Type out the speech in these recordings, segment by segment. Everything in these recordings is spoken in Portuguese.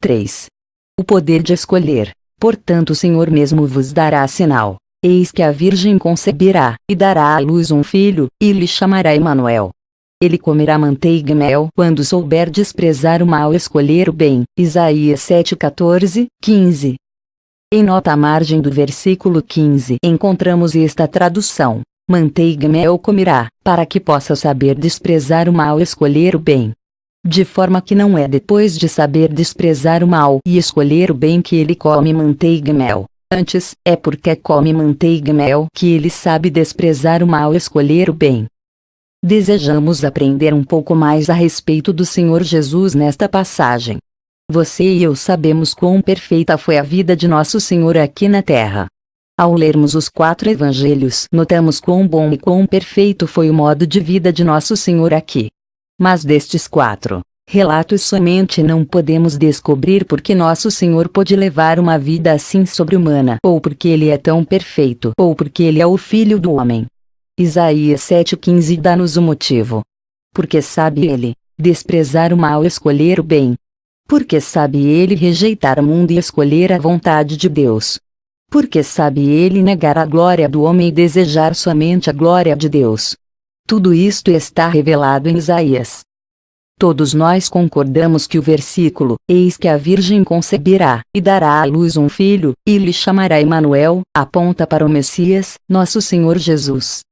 3. O poder de escolher. Portanto o Senhor mesmo vos dará sinal. Eis que a Virgem conceberá, e dará à luz um filho, e lhe chamará Emanuel. Ele comerá manteiga e mel quando souber desprezar o mal e escolher o bem. Isaías 7:14, 15. Em nota à margem do versículo 15 encontramos esta tradução: manteiga e mel comerá, para que possa saber desprezar o mal e escolher o bem. De forma que não é depois de saber desprezar o mal e escolher o bem que ele come manteiga e mel. Antes, é porque come manteiga e mel que ele sabe desprezar o mal e escolher o bem. Desejamos aprender um pouco mais a respeito do Senhor Jesus nesta passagem. Você e eu sabemos quão perfeita foi a vida de nosso Senhor aqui na terra. Ao lermos os 4 evangelhos, notamos quão bom e quão perfeito foi o modo de vida de nosso Senhor aqui. Mas destes 4 relatos somente não podemos descobrir porque nosso Senhor pôde levar uma vida assim sobre-humana, ou porque ele é tão perfeito, ou porque ele é o Filho do Homem. Isaías 7:15 dá-nos o motivo. Porque sabe ele desprezar o mal e escolher o bem. Porque sabe ele rejeitar o mundo e escolher a vontade de Deus. Porque sabe ele negar a glória do homem e desejar somente a glória de Deus. Tudo isto está revelado em Isaías. Todos nós concordamos que o versículo, eis que a Virgem conceberá, e dará à luz um filho, e lhe chamará Emanuel, aponta para o Messias, nosso Senhor Jesus.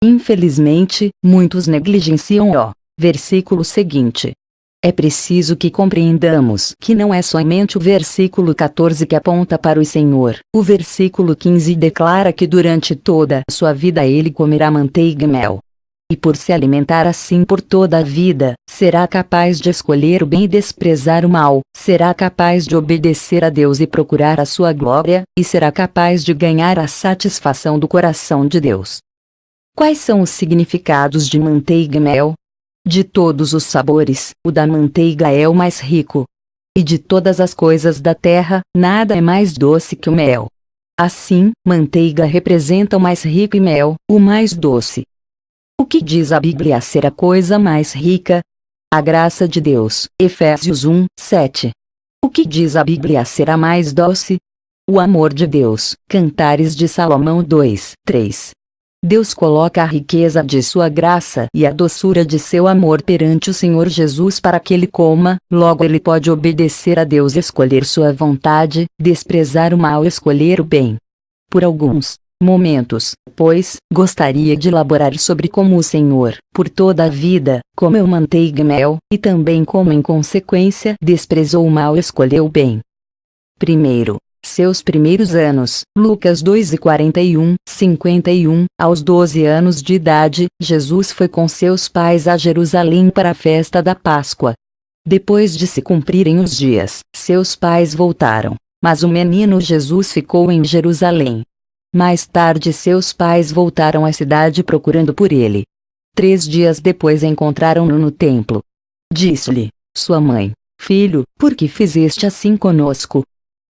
Infelizmente, muitos negligenciam o versículo seguinte. É preciso que compreendamos que não é somente o versículo 14 que aponta para o Senhor. O versículo 15 declara que durante toda a sua vida ele comerá manteiga e mel. E por se alimentar assim por toda a vida, será capaz de escolher o bem e desprezar o mal, será capaz de obedecer a Deus e procurar a sua glória, e será capaz de ganhar a satisfação do coração de Deus. Quais são os significados de manteiga e mel? De todos os sabores, o da manteiga é o mais rico. E de todas as coisas da terra, nada é mais doce que o mel. Assim, manteiga representa o mais rico e mel, o mais doce. O que diz a Bíblia ser a coisa mais rica? A graça de Deus, Efésios 1:7. O que diz a Bíblia ser a mais doce? O amor de Deus, Cantares de Salomão 2:3. Deus coloca a riqueza de sua graça e a doçura de seu amor perante o Senhor Jesus para que ele coma, logo ele pode obedecer a Deus e escolher sua vontade, desprezar o mal e escolher o bem. Por alguns momentos, pois, gostaria de elaborar sobre como o Senhor, por toda a vida, comeu manteiga e mel, e também como em consequência desprezou o mal e escolheu o bem. Primeiro, seus primeiros anos, Lucas 2:41, 51, aos 12 anos de idade, Jesus foi com seus pais a Jerusalém para a festa da Páscoa. Depois de se cumprirem os dias, seus pais voltaram, mas o menino Jesus ficou em Jerusalém. Mais tarde seus pais voltaram à cidade procurando por ele. 3 dias depois encontraram-no no templo. Disse-lhe sua mãe: Filho, por que fizeste assim conosco?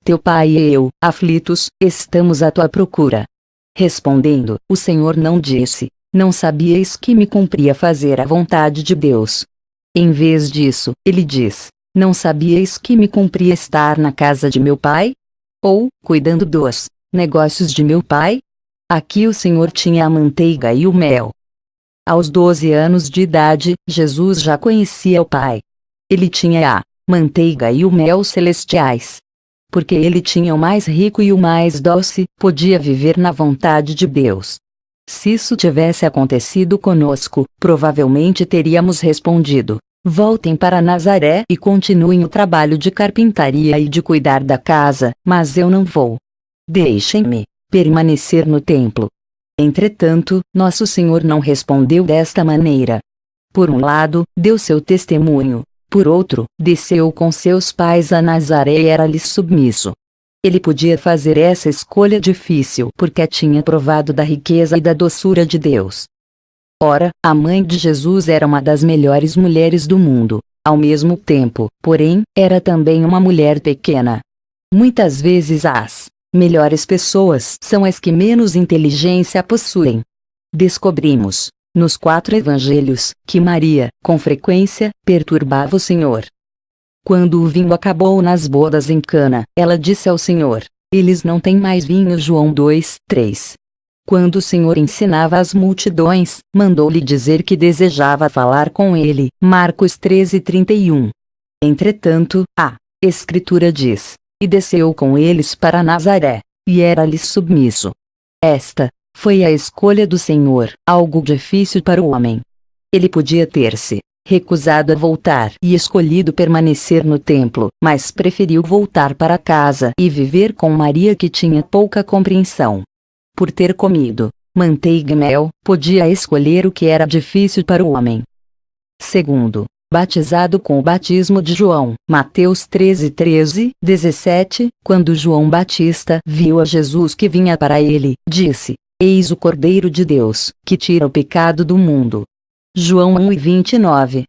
Teu pai e eu, aflitos, estamos à tua procura. Respondendo, o Senhor não disse: Não sabíeis que me cumpria fazer a vontade de Deus. Em vez disso, ele diz: Não sabíeis que me cumpria estar na casa de meu pai? Ou, cuidando dos negócios de meu pai? Aqui o Senhor tinha a manteiga e o mel. Aos 12 anos de idade, Jesus já conhecia o Pai. Ele tinha a manteiga e o mel celestiais. Porque ele tinha o mais rico e o mais doce, podia viver na vontade de Deus. Se isso tivesse acontecido conosco, provavelmente teríamos respondido: Voltem para Nazaré e continuem o trabalho de carpintaria e de cuidar da casa, mas eu não vou. Deixem-me permanecer no templo. Entretanto, nosso Senhor não respondeu desta maneira. Por um lado, deu seu testemunho. Por outro, desceu com seus pais a Nazaré e era-lhes submisso. Ele podia fazer essa escolha difícil porque tinha provado da riqueza e da doçura de Deus. Ora, a mãe de Jesus era uma das melhores mulheres do mundo. Ao mesmo tempo, porém, era também uma mulher pequena. Muitas vezes as melhores pessoas são as que menos inteligência possuem. Descobrimos, nos 4 evangelhos, que Maria, com frequência, perturbava o Senhor. Quando o vinho acabou nas bodas em Cana, ela disse ao Senhor: eles não têm mais vinho. João 2:3. Quando o Senhor ensinava as multidões, mandou-lhe dizer que desejava falar com ele. Marcos 13:31. Entretanto, a Escritura diz: e desceu com eles para Nazaré, e era-lhes submisso. Esta foi a escolha do Senhor, algo difícil para o homem. Ele podia ter-se recusado a voltar e escolhido permanecer no templo, mas preferiu voltar para casa e viver com Maria, que tinha pouca compreensão. Por ter comido manteiga e mel, podia escolher o que era difícil para o homem. Segundo, batizado com o batismo de João. Mateus 13:13-17. Quando João Batista viu a Jesus que vinha para ele, disse: eis o Cordeiro de Deus, que tira o pecado do mundo. João 1:29.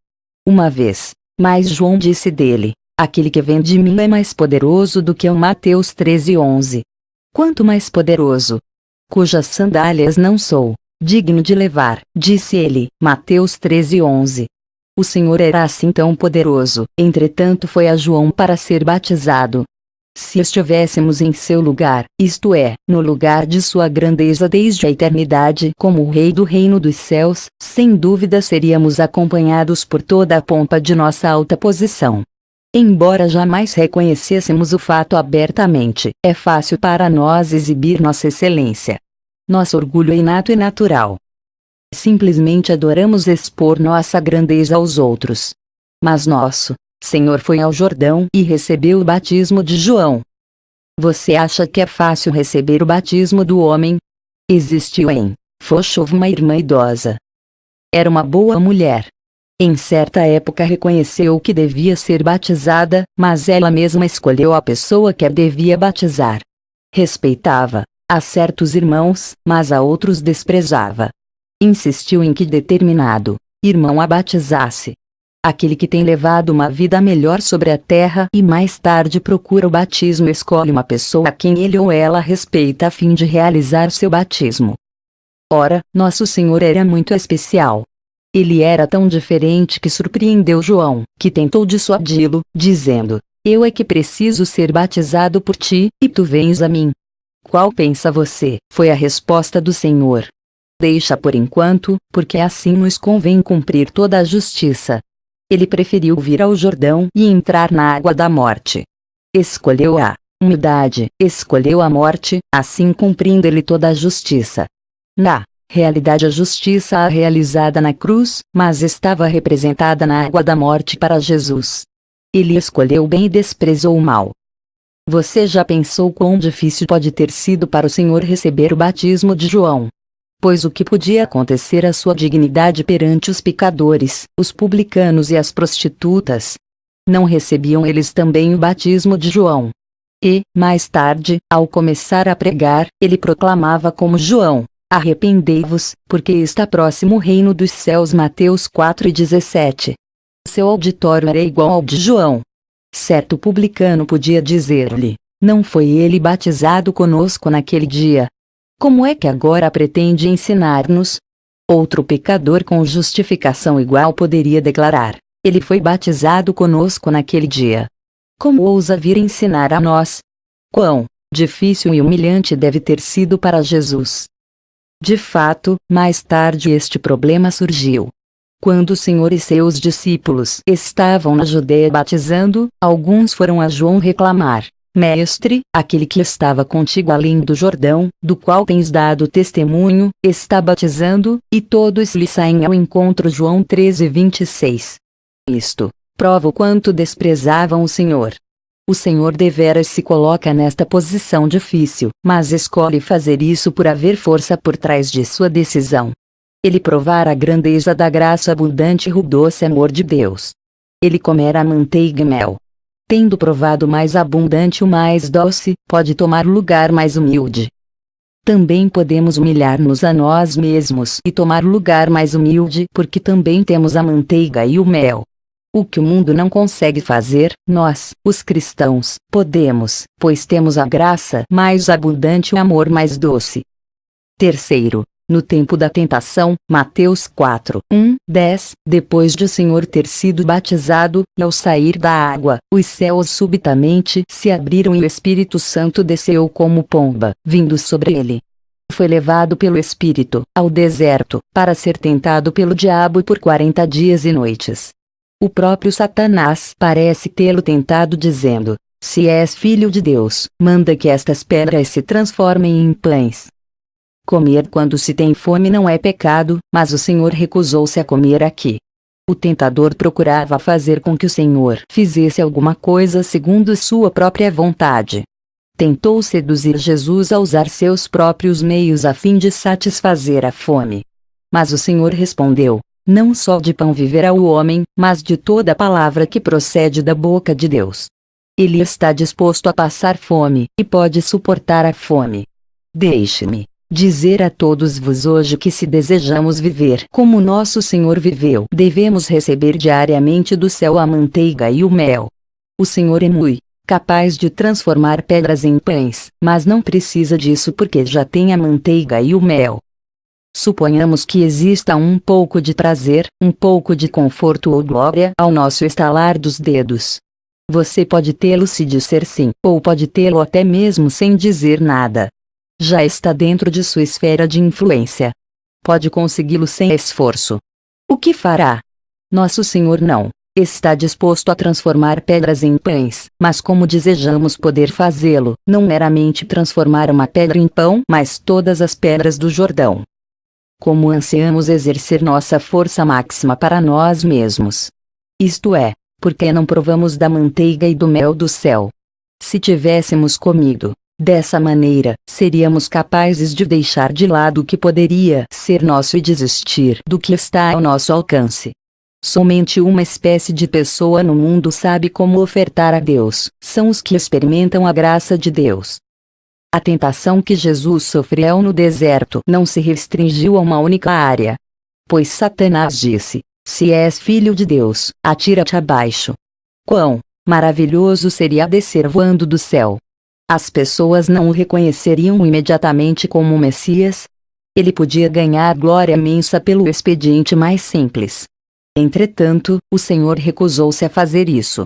Uma vez mais João disse dele: aquele que vem de mim é mais poderoso do que eu. Mateus 13:11. Quanto mais poderoso, cujas sandálias não sou digno de levar, disse ele. Mateus 13:11. O Senhor era assim tão poderoso, entretanto foi a João para ser batizado. Se estivéssemos em seu lugar, isto é, no lugar de sua grandeza desde a eternidade como o Rei do reino dos céus, sem dúvida seríamos acompanhados por toda a pompa de nossa alta posição. Embora jamais reconhecêssemos o fato abertamente, é fácil para nós exibir nossa excelência. Nosso orgulho é inato e natural. Simplesmente adoramos expor nossa grandeza aos outros. Mas nosso Senhor foi ao Jordão e recebeu o batismo de João. Você acha que é fácil receber o batismo do homem? Existiu em Fochov uma irmã idosa. Era uma boa mulher. Em certa época reconheceu que devia ser batizada, mas ela mesma escolheu a pessoa que a devia batizar. Respeitava a certos irmãos, mas a outros desprezava. Insistiu em que determinado irmão a batizasse. Aquele que tem levado uma vida melhor sobre a terra e mais tarde procura o batismo escolhe uma pessoa a quem ele ou ela respeita a fim de realizar seu batismo. Ora, nosso Senhor era muito especial. Ele era tão diferente que surpreendeu João, que tentou dissuadi-lo, dizendo: eu é que preciso ser batizado por ti, e tu vens a mim. Qual pensa você? Foi a resposta do Senhor. Deixa por enquanto, porque assim nos convém cumprir toda a justiça. Ele preferiu vir ao Jordão e entrar na água da morte. Escolheu a humildade, escolheu a morte, assim cumprindo ele toda a justiça. Na realidade, a justiça realizada na cruz, mas estava representada na água da morte para Jesus. Ele escolheu o bem e desprezou o mal. Você já pensou quão difícil pode ter sido para o Senhor receber o batismo de João? Pois o que podia acontecer à sua dignidade perante os pecadores, os publicanos e as prostitutas? Não recebiam eles também o batismo de João? E, mais tarde, ao começar a pregar, ele proclamava como João: arrependei-vos, porque está próximo o reino dos céus. Mateus 4:17. Seu auditório era igual ao de João. Certo publicano podia dizer-lhe: não foi ele batizado conosco naquele dia? Como é que agora pretende ensinar-nos? Outro pecador com justificação igual poderia declarar: ele foi batizado conosco naquele dia. Como ousa vir ensinar a nós? Quão difícil e humilhante deve ter sido para Jesus. De fato, mais tarde este problema surgiu. Quando o Senhor e seus discípulos estavam na Judeia batizando, alguns foram a João reclamar: Mestre, aquele que estava contigo além do Jordão, do qual tens dado testemunho, está batizando, e todos lhe saem ao encontro. João 13:26. Isto prova o quanto desprezavam o Senhor. O Senhor deveras se coloca nesta posição difícil, mas escolhe fazer isso por haver força por trás de sua decisão. Ele provara a grandeza da graça abundante e o doce amor de Deus. Ele comera a manteiga e mel. Tendo provado o mais abundante e o mais doce, pode tomar lugar mais humilde. Também podemos humilhar-nos a nós mesmos e tomar lugar mais humilde, porque também temos a manteiga e o mel. O que o mundo não consegue fazer, nós, os cristãos, podemos, pois temos a graça mais abundante e o amor mais doce. Terceiro, No tempo da tentação, Mateus 4, 10, depois de o Senhor ter sido batizado, e ao sair da água, os céus subitamente se abriram e o Espírito Santo desceu como pomba, vindo sobre ele. Foi levado pelo Espírito ao deserto, para ser tentado pelo diabo por 40 dias e noites. O próprio Satanás parece tê-lo tentado dizendo: se és filho de Deus, manda que estas pedras se transformem em pães. Comer quando se tem fome não é pecado, mas o Senhor recusou-se a comer aqui. O tentador procurava fazer com que o Senhor fizesse alguma coisa segundo sua própria vontade. Tentou seduzir Jesus a usar seus próprios meios a fim de satisfazer a fome. Mas o Senhor respondeu: não só de pão viverá o homem, mas de toda palavra que procede da boca de Deus. Ele está disposto a passar fome, e pode suportar a fome. Deixe-me dizer a todos vos hoje que se desejamos viver como nosso Senhor viveu, devemos receber diariamente do céu a manteiga e o mel. O Senhor é muito capaz de transformar pedras em pães, mas não precisa disso porque já tem a manteiga e o mel. Suponhamos que exista um pouco de prazer, um pouco de conforto ou glória ao nosso estalar dos dedos. Você pode tê-lo se disser sim, ou pode tê-lo até mesmo sem dizer nada. Já está dentro de sua esfera de influência. Pode consegui-lo sem esforço. O que fará? Nosso Senhor não está disposto a transformar pedras em pães, mas como desejamos poder fazê-lo, não meramente transformar uma pedra em pão, mas todas as pedras do Jordão. Como ansiamos exercer nossa força máxima para nós mesmos. Isto é, porque não provamos da manteiga e do mel do céu. Se tivéssemos comido dessa maneira, seríamos capazes de deixar de lado o que poderia ser nosso e desistir do que está ao nosso alcance. Somente uma espécie de pessoa no mundo sabe como ofertar a Deus, são os que experimentam a graça de Deus. A tentação que Jesus sofreu no deserto não se restringiu a uma única área. Pois Satanás disse: se és filho de Deus, atira-te abaixo. Quão maravilhoso seria descer voando do céu! As pessoas não o reconheceriam imediatamente como o Messias. Ele podia ganhar glória imensa pelo expediente mais simples. Entretanto, o Senhor recusou-se a fazer isso.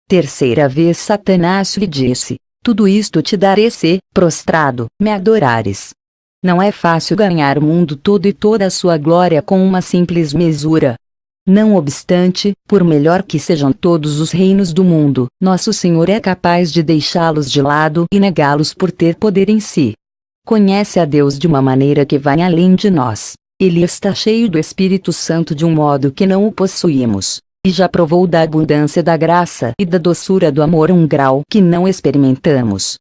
Terceira vez Satanás lhe disse: tudo isto te darei se, prostrado, me adorares. Não é fácil ganhar o mundo todo e toda a sua glória com uma simples mesura. Não obstante, por melhor que sejam todos os reinos do mundo, nosso Senhor é capaz de deixá-los de lado e negá-los por ter poder em si. Conhece a Deus de uma maneira que vai além de nós. Ele está cheio do Espírito Santo de um modo que não o possuímos, e já provou da abundância da graça e da doçura do amor um grau que não experimentamos.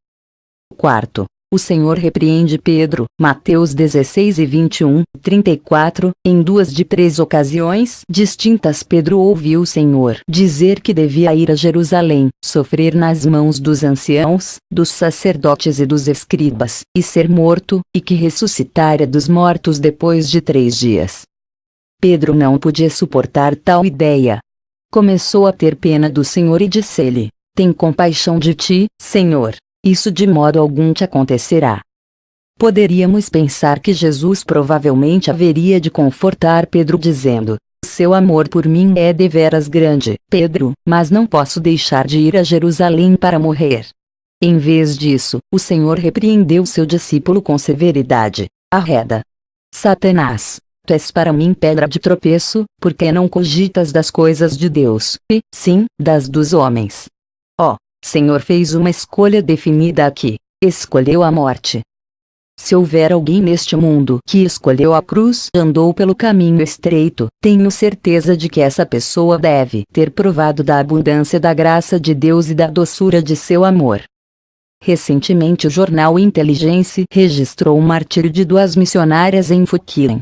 Quarto, o Senhor repreende Pedro, Mateus 16 e 21, 34, em 2 de 3 ocasiões distintas Pedro ouviu o Senhor dizer que devia ir a Jerusalém, sofrer nas mãos dos anciãos, dos sacerdotes e dos escribas, e ser morto, e que ressuscitaria dos mortos depois de 3 dias. Pedro não podia suportar tal ideia. Começou a ter pena do Senhor e disse-lhe: tem compaixão de ti, Senhor. Isso de modo algum te acontecerá. Poderíamos pensar que Jesus provavelmente haveria de confortar Pedro dizendo: seu amor por mim é deveras grande, Pedro, mas não posso deixar de ir a Jerusalém para morrer. Em vez disso, o Senhor repreendeu seu discípulo com severidade: arreda. Satanás, tu és para mim pedra de tropeço, porque não cogitas das coisas de Deus, e, sim, das dos homens. Ó, Senhor fez uma escolha definida aqui, escolheu a morte. Se houver alguém neste mundo que escolheu a cruz e andou pelo caminho estreito, tenho certeza de que essa pessoa deve ter provado da abundância da graça de Deus e da doçura de seu amor. Recentemente o jornal Intelligence registrou o martírio de 2 missionárias em Fuquilin.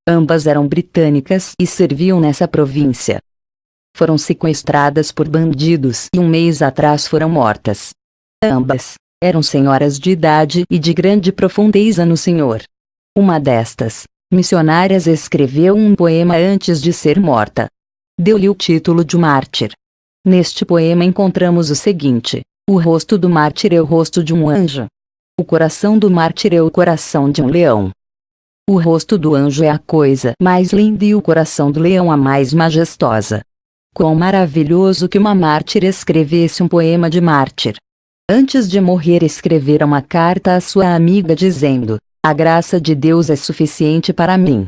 Ambas eram britânicas e serviam nessa província. Foram sequestradas por bandidos e um mês atrás foram mortas. Ambas eram senhoras de idade e de grande profundeza no Senhor. Uma destas missionárias escreveu um poema antes de ser morta. Deu-lhe o título de mártir. Neste poema encontramos o seguinte: o rosto do mártir é o rosto de um anjo. O coração do mártir é o coração de um leão. O rosto do anjo é a coisa mais linda e o coração do leão a mais majestosa. Quão maravilhoso que uma mártir escrevesse um poema de mártir. Antes de morrer escrevera uma carta à sua amiga dizendo: a graça de Deus é suficiente para mim.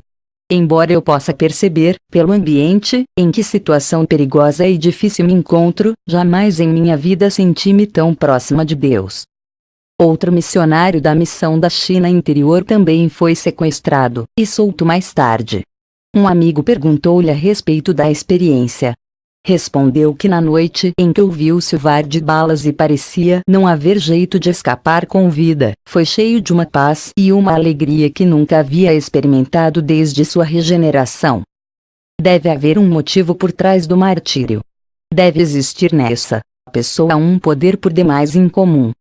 Embora eu possa perceber, pelo ambiente, em que situação perigosa e difícil me encontro, jamais em minha vida senti-me tão próxima de Deus. Outro missionário da missão da China interior também foi sequestrado e solto mais tarde. Um amigo perguntou-lhe a respeito da experiência. Respondeu que na noite em que ouviu o silvar de balas e parecia não haver jeito de escapar com vida, foi cheio de uma paz e uma alegria que nunca havia experimentado desde sua regeneração. Deve haver um motivo por trás do martírio. Deve existir nessa pessoa um poder por demais incomum.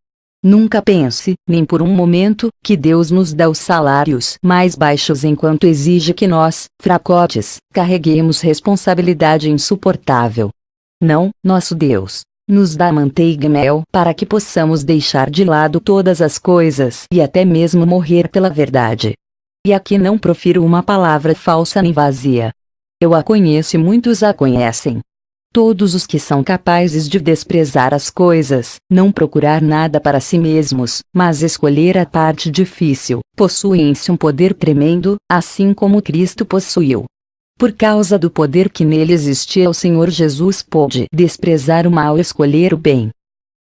Nunca pense, nem por um momento, que Deus nos dá os salários mais baixos enquanto exige que nós, fracotes, carreguemos responsabilidade insuportável. Não, nosso Deus nos dá manteiga e mel para que possamos deixar de lado todas as coisas e até mesmo morrer pela verdade. E aqui não profiro uma palavra falsa nem vazia. Eu a conheço e muitos a conhecem. Todos os que são capazes de desprezar as coisas, não procurar nada para si mesmos, mas escolher a parte difícil, possuem-se um poder tremendo, assim como Cristo possuiu. Por causa do poder que nele existia, o Senhor Jesus pôde desprezar o mal e escolher o bem.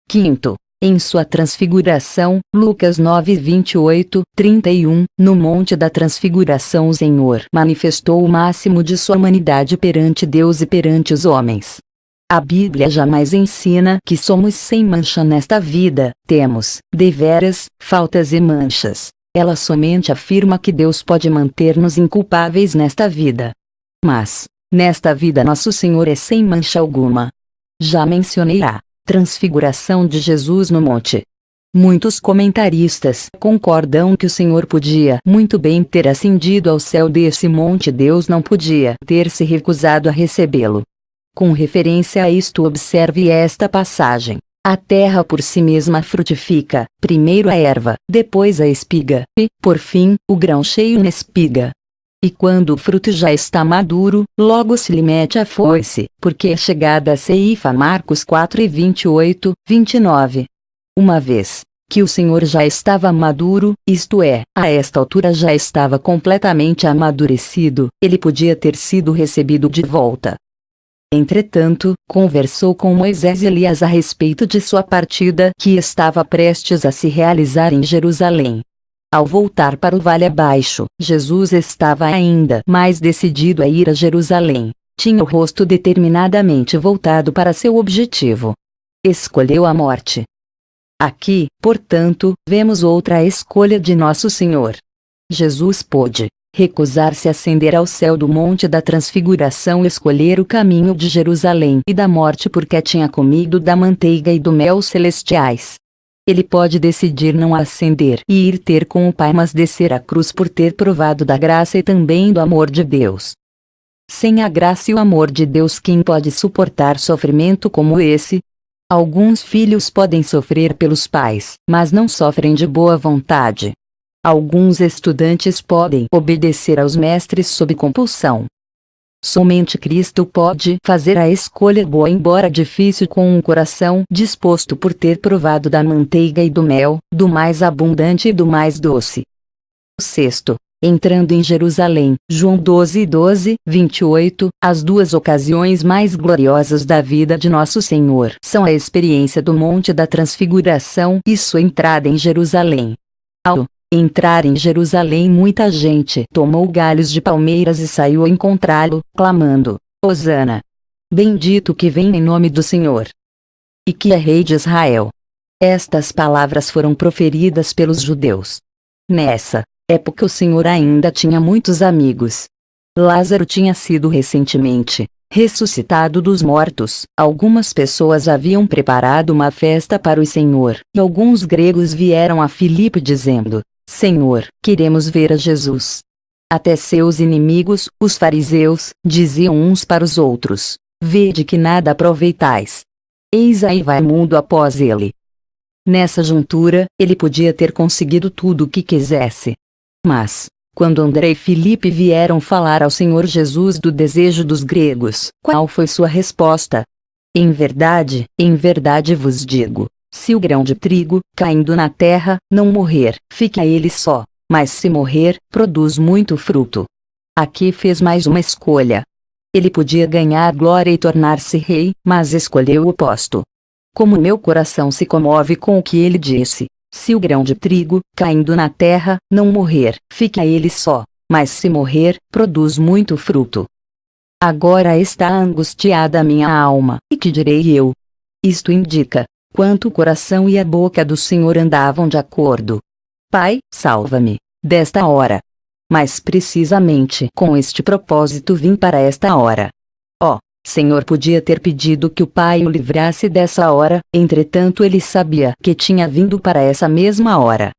Quinto, em sua transfiguração, Lucas 9, 28, 31, no Monte da Transfiguração o Senhor manifestou o máximo de sua humanidade perante Deus e perante os homens. A Bíblia jamais ensina que somos sem mancha nesta vida, temos, deveras, faltas e manchas. Ela somente afirma que Deus pode manter-nos inculpáveis nesta vida. Mas, nesta vida nosso Senhor é sem mancha alguma. Já mencionei a transfiguração de Jesus no monte. Muitos comentaristas concordam que o Senhor podia muito bem ter ascendido ao céu desse monte, Deus não podia ter se recusado a recebê-lo. Com referência a isto, observe esta passagem. A terra por si mesma frutifica, primeiro a erva, depois a espiga, e, por fim, o grão cheio na espiga. E quando o fruto já está maduro, logo se lhe mete a foice, porque é chegada a ceifa. Marcos 4 28, 29. Uma vez que o Senhor já estava maduro, isto é, a esta altura já estava completamente amadurecido, ele podia ter sido recebido de volta. Entretanto, conversou com Moisés e Elias a respeito de sua partida que estava prestes a se realizar em Jerusalém. Ao voltar para o vale abaixo, Jesus estava ainda mais decidido a ir a Jerusalém. Tinha o rosto determinadamente voltado para seu objetivo. Escolheu a morte. Aqui, portanto, vemos outra escolha de Nosso Senhor. Jesus pôde recusar-se a ascender ao céu do Monte da Transfiguração e escolher o caminho de Jerusalém e da morte porque tinha comido da manteiga e do mel celestiais. Ele pode decidir não ascender e ir ter com o Pai, mas descer a cruz por ter provado da graça e também do amor de Deus. Sem a graça e o amor de Deus, quem pode suportar sofrimento como esse? Alguns filhos podem sofrer pelos pais, mas não sofrem de boa vontade. Alguns estudantes podem obedecer aos mestres sob compulsão. Somente Cristo pode fazer a escolha boa, embora difícil, com um coração disposto por ter provado da manteiga e do mel, do mais abundante e do mais doce. Sexto, entrando em Jerusalém, João 12, 12, 28, as duas ocasiões mais gloriosas da vida de Nosso Senhor são a experiência do Monte da Transfiguração e sua entrada em Jerusalém. Ao entrar em Jerusalém, muita gente tomou galhos de palmeiras e saiu a encontrá-lo, clamando: Hosana! Bendito que vem em nome do Senhor! E que é Rei de Israel! Estas palavras foram proferidas pelos judeus. Nessa época o Senhor ainda tinha muitos amigos. Lázaro tinha sido recentemente ressuscitado dos mortos. Algumas pessoas haviam preparado uma festa para o Senhor, e alguns gregos vieram a Filipe dizendo: Senhor, queremos ver a Jesus. Até seus inimigos, os fariseus, diziam uns para os outros: Vede que nada aproveitais. Eis aí vai o mundo após ele. Nessa juntura, ele podia ter conseguido tudo o que quisesse. Mas Quando André e Filipe vieram falar ao Senhor Jesus do desejo dos gregos, qual foi sua resposta? Em verdade vos digo, se o grão de trigo, caindo na terra, não morrer, fica ele só, mas se morrer, produz muito fruto. Aqui fez mais uma escolha. Ele podia ganhar glória e tornar-se rei, mas escolheu o oposto. Como meu coração se comove com o que ele disse. Se o grão de trigo, caindo na terra, não morrer, fica ele só, mas se morrer, produz muito fruto. Agora está angustiada a minha alma, e que direi eu? Isto indica quanto o coração e a boca do Senhor andavam de acordo. Pai, salva-me desta hora. Mas precisamente com este propósito vim para esta hora. Senhor podia ter pedido que o Pai o livrasse dessa hora, entretanto ele sabia que tinha vindo para essa mesma hora.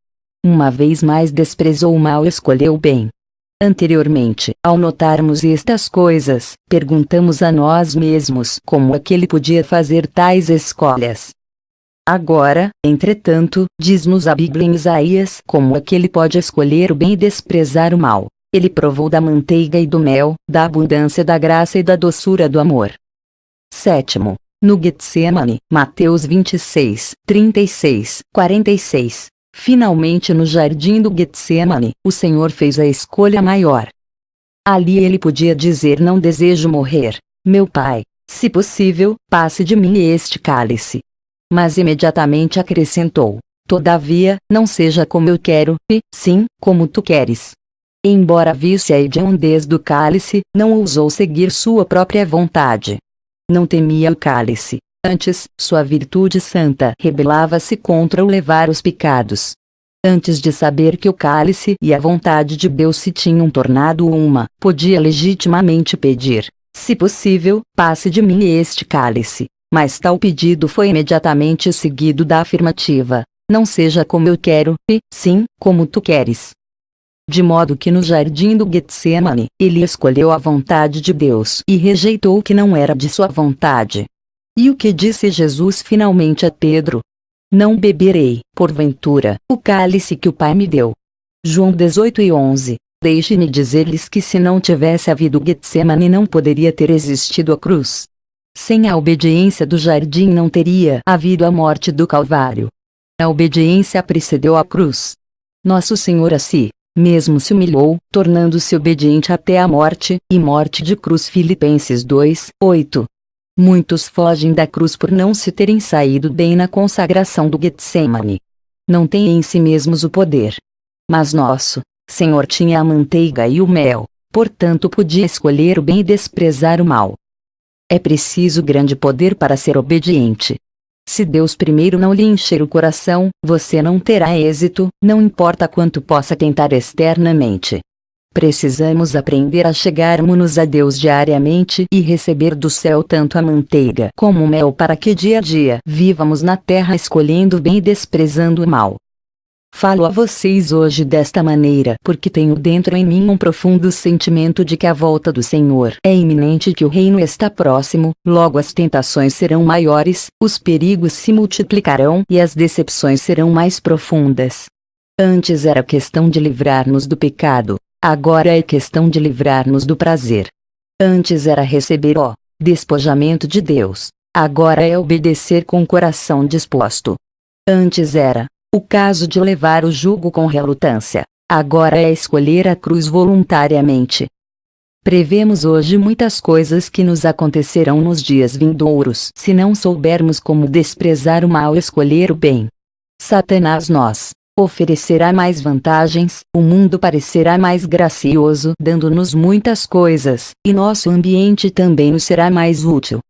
Uma vez mais desprezou o mal e escolheu o bem. Anteriormente, ao notarmos estas coisas, perguntamos a nós mesmos como é que ele podia fazer tais escolhas. Agora, entretanto, diz-nos a Bíblia em Isaías como é que ele pode escolher o bem e desprezar o mal. Ele provou da manteiga e do mel, da abundância da graça e da doçura do amor. 7. No Getsemane, Mateus 26, 36, 46. Finalmente no jardim do Getsemane, o Senhor fez a escolha maior. Ali ele podia dizer: não desejo morrer, meu Pai, se possível, passe de mim este cálice. Mas imediatamente acrescentou: todavia, não seja como eu quero, e, sim, como tu queres. Embora visse a hediondez do cálice, não ousou seguir sua própria vontade. Não temia o cálice, antes, sua virtude santa rebelava-se contra o levar os pecados. Antes de saber que o cálice e a vontade de Deus se tinham tornado uma, podia legitimamente pedir: se possível, passe de mim este cálice. Mas tal pedido foi imediatamente seguido da afirmativa: não seja como eu quero, e, sim, como tu queres. De modo que no jardim do Getsemane, ele escolheu a vontade de Deus e rejeitou o que não era de sua vontade. E o que disse Jesus finalmente a Pedro? Não beberei, porventura, o cálice que o Pai me deu. João 18:11. Deixe-me dizer-lhes que se não tivesse havido Getsemane não poderia ter existido a cruz. Sem a obediência do jardim não teria havido a morte do Calvário. A obediência precedeu a cruz. Nosso Senhor mesmo se humilhou, tornando-se obediente até a morte, e morte de cruz. Filipenses 2, 8. Muitos fogem da cruz por não se terem saído bem na consagração do Getsemane. Não têm em si mesmos o poder. Mas nosso Senhor tinha a manteiga e o mel, portanto podia escolher o bem e desprezar o mal. É preciso grande poder para ser obediente. Se Deus primeiro não lhe encher o coração, você não terá êxito, não importa quanto possa tentar externamente. Precisamos aprender a chegarmos a Deus diariamente e receber do céu tanto a manteiga como o mel para que dia a dia vivamos na terra escolhendo o bem e desprezando o mal. Falo a vocês hoje desta maneira porque tenho dentro em mim um profundo sentimento de que a volta do Senhor é iminente e que o reino está próximo, logo as tentações serão maiores, os perigos se multiplicarão e as decepções serão mais profundas. Antes era questão de livrar-nos do pecado, agora é questão de livrar-nos do prazer. Antes era receber o despojamento de Deus, agora é obedecer com o coração disposto. Antes era o caso de levar o jugo com relutância, agora é escolher a cruz voluntariamente. Prevemos hoje muitas coisas que nos acontecerão nos dias vindouros se não soubermos como desprezar o mal e escolher o bem. Satanás nos oferecerá mais vantagens, o mundo parecerá mais gracioso dando-nos muitas coisas, e nosso ambiente também nos será mais útil.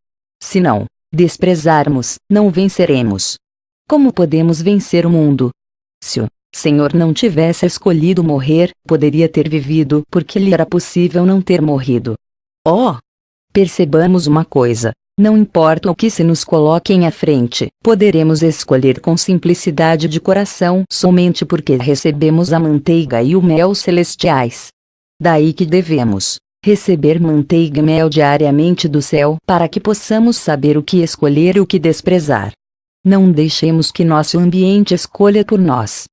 Se não desprezarmos, não venceremos. Como podemos vencer o mundo? Se o Senhor não tivesse escolhido morrer, poderia ter vivido porque lhe era possível não ter morrido. Percebamos uma coisa: não importa o que se nos coloquem à frente, poderemos escolher com simplicidade de coração somente porque recebemos a manteiga e o mel celestiais. Daí que devemos receber manteiga e mel diariamente do céu para que possamos saber o que escolher e o que desprezar. Não deixemos que nosso ambiente escolha por nós.